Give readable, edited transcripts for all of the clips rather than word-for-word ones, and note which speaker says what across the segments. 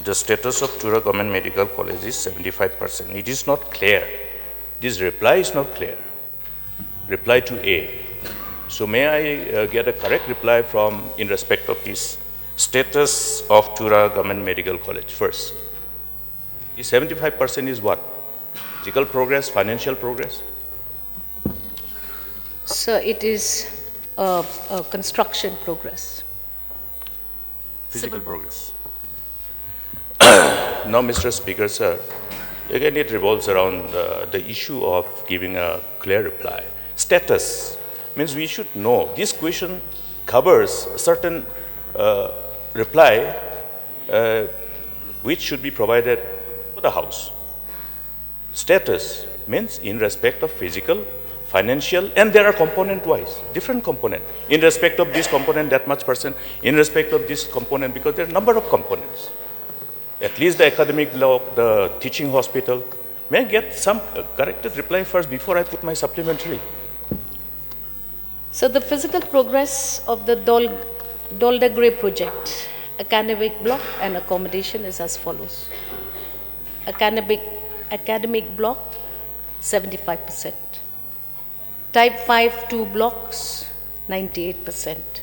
Speaker 1: the status of Tura Government Medical College is 75%. It is not clear. This reply is not clear. Reply to A. So may I get a correct reply from in respect of this status of Tura Government Medical College first? The 75% is what? Physical progress, financial progress?
Speaker 2: Sir, it is a construction progress.
Speaker 1: Physical progress. Now, Mr. Speaker, sir, again it revolves around the issue of giving a clear reply. Status means we should know. This question covers a certain reply which should be provided to the House. Status means in respect of physical, financial, and there are component-wise, different component. In respect of this component, that much percent. In respect of this component, because there are a number of components. At least the academic block, the teaching hospital. May I get some corrected reply first before I put my supplementary?
Speaker 2: So the physical progress of the Doldegre project, academic block and accommodation is as follows. Academic block, 75%. Type 5 2 blocks, 98%.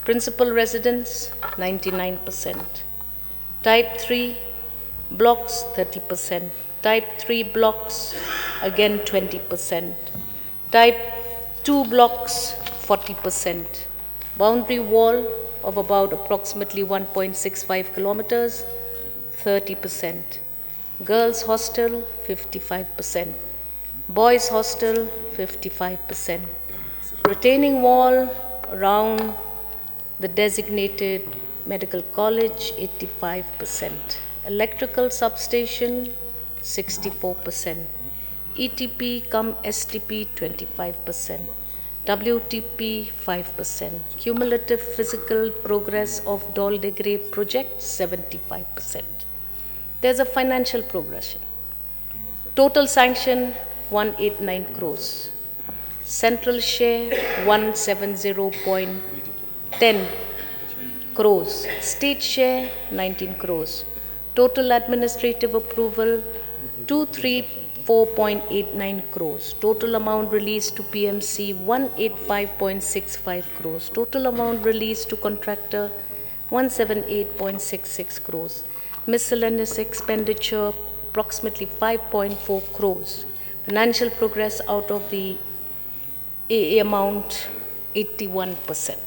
Speaker 2: Principal residence, 99%. Type 3 blocks, 30%. Type 3 blocks, again 20%. Type 2 blocks, 40%. Boundary wall of about approximately 1.65 kilometers, 30%. Girls hostel, 55%. Boys hostel, 55%. Retaining wall around the designated medical college, 85%. Electrical substation, 64%. ETP cum STP, 25%. WTP, 5%. Cumulative physical progress of Doldegre project, 75%. There's a financial progression. Total sanction, 189 crores. Central share, 170.10 crores. State share, 19 crores. Total administrative approval, 234.89 crores. Total amount released to PMC, 185.65 crores. Total amount released to contractor, 178.66 crores. Miscellaneous expenditure, approximately 5.4 crores. Financial progress out of the AA amount, 81%.